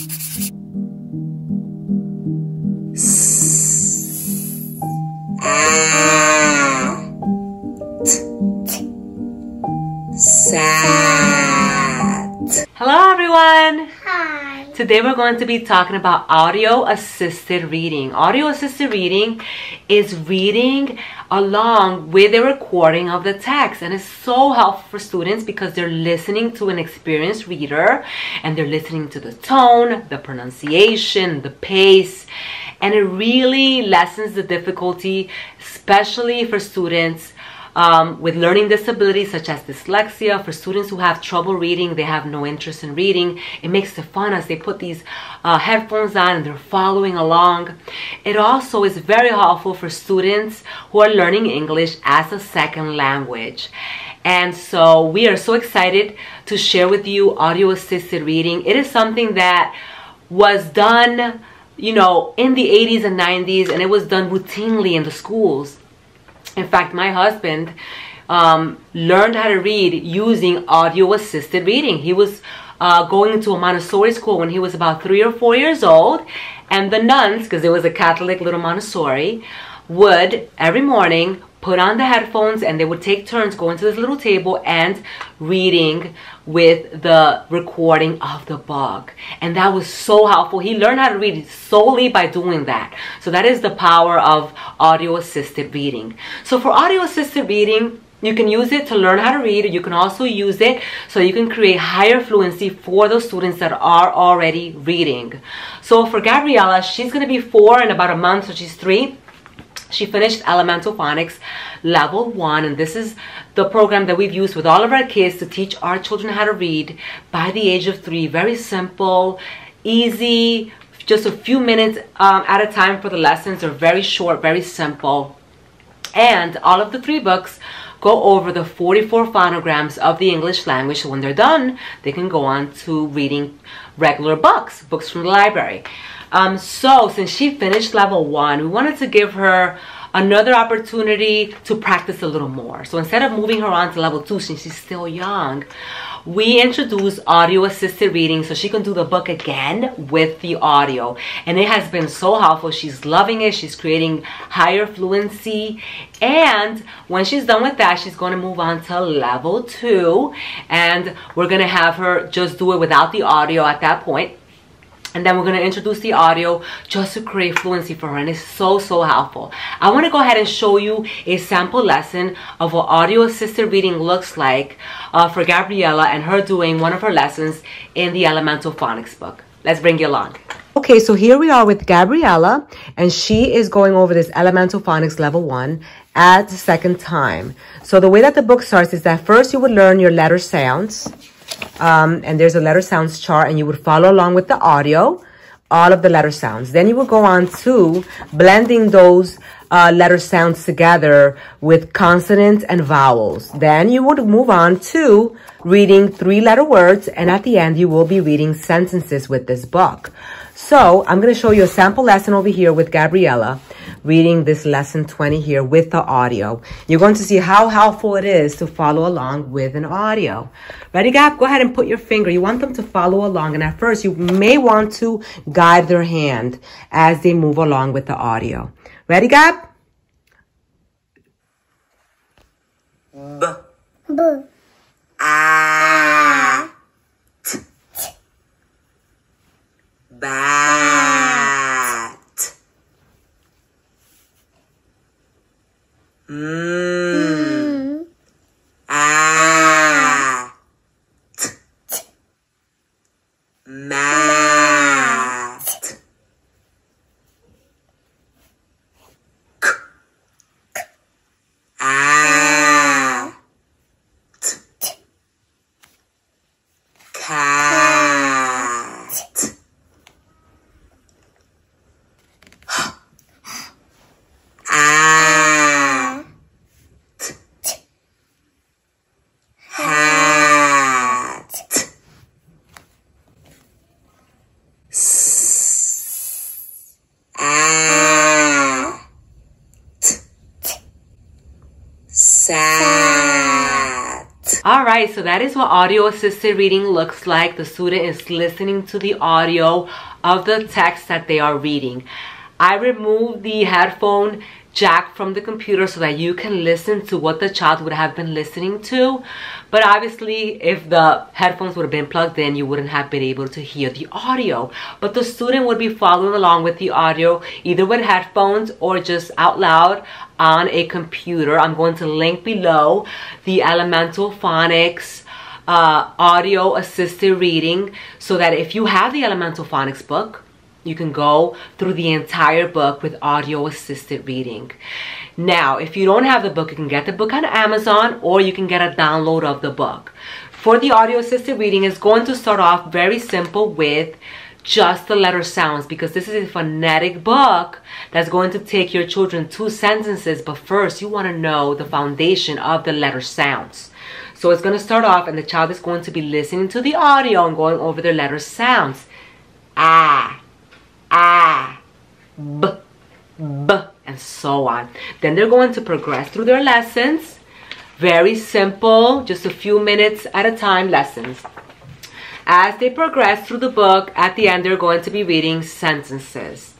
Sat. Hello everyone. Hi. Today we're going to be talking about audio assisted reading. Audio assisted reading is reading along with a recording of the text, and it's so helpful for students because they're listening to an experienced reader and they're listening to the tone, the pronunciation, the pace, and it really lessens the difficulty, especially for students with learning disabilities such as dyslexia. For students who have trouble reading, they have no interest in reading, it makes it fun as they put these headphones on and they're following along. It also is very helpful for students who are learning English as a second language. And so we are so excited to share with you audio assisted reading. It is something that was done, you know, in the 80s and 90s, and it was done routinely in the schools. In fact, my husband learned how to read using audio assisted reading. He was going into a Montessori school when he was about 3 or 4 years old, and the nuns, because it was a Catholic little Montessori, would every morning put on the headphones and they would take turns going to this little table and reading with the recording of the book. And that was so helpful. He learned how to read solely by doing that. So that is the power of audio assisted reading. So for audio assisted reading, you can use it to learn how to read. You can also use it so you can create higher fluency for those students that are already reading. So for Gabriella, she's going to be 4 in about a month, so she's 3. She finished Elemental Phonics Level 1, and this is the program that we've used with all of our kids to teach our children how to read by the age of 3. Very simple, easy, just a few minutes at a time for the lessons. They're very short, very simple. And all of the 3 books go over the 44 phonograms of the English language. So when they're done, they can go on to reading regular books from the library. So since she finished level 1, we wanted to give her another opportunity to practice a little more. So instead of moving her on to level 2, since she's still young, we introduced audio assisted reading so she can do the book again with the audio. And it has been so helpful. She's loving it. She's creating higher fluency. And when she's done with that, she's going to move on to level 2. And we're going to have her just do it without the audio at that point. And then we're going to introduce the audio just to create fluency for her. And it's so, so helpful. I want to go ahead and show you a sample lesson of what audio assisted reading looks like for Gabriella and her doing one of her lessons in the Elemental Phonics book. Let's bring you along. Okay, so here we are with Gabriella, and she is going over this Elemental Phonics Level 1 at the second time. So the way that the book starts is that first you would learn your letter sounds. And there's a letter sounds chart, and you would follow along with the audio, all of the letter sounds. Then you would go on to blending those letter sounds together with consonants and vowels. Then you would move on to reading 3-letter words, and at the end you will be reading sentences with this book. So I'm going to show you a sample lesson over here with Gabriella, reading this lesson 20 here with the audio. You're going to see how helpful it is to follow along with an audio. Ready, Gab? Go ahead and put your finger. You want them to follow along, and at first you may want to guide their hand as they move along with the audio. Ready, Gab? B. B. A. T. Bat. M. A. T. Mat. K. A. T. Cat. Sat. All right, so that is what audio assisted reading looks like. The student is listening to the audio of the text that they are reading. I removed the headphone jack from the computer so that you can listen to what the child would have been listening to. But obviously, if the headphones would have been plugged in, you wouldn't have been able to hear the audio. But the student would be following along with the audio, either with headphones or just out loud on a computer. I'm going to link below the Elemental Phonics audio assisted reading, so that if you have the Elemental Phonics book, you can go through the entire book with audio assisted reading. Now, if you don't have the book, you can get the book on Amazon, or you can get a download of the book. For the audio assisted reading, it's going to start off very simple with just the letter sounds, because this is a phonetic book that's going to take your children 2 sentences. But first, you want to know the foundation of the letter sounds. So it's going to start off, and the child is going to be listening to the audio and going over their letter sounds. Ah, ah, b, b, and so on. Then they're going to progress through their lessons. Very simple, just a few minutes at a time lessons. As they progress through the book, at the end, they're going to be reading sentences.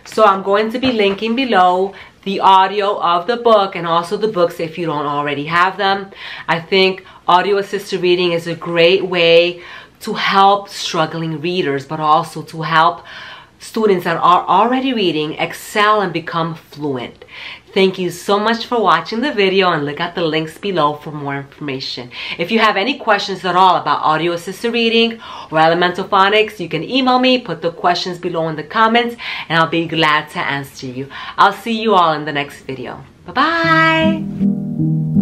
So I'm going to be linking below the audio of the book and also the books if you don't already have them. I think audio assisted reading is a great way to help struggling readers, but also to help students that are already reading excel and become fluent. Thank you so much for watching the video, and look at the links below for more information. If you have any questions at all about audio assisted reading or Elemental Phonics, you can email me, put the questions below in the comments, and I'll be glad to answer you. I'll see you all in the next video. Bye-bye.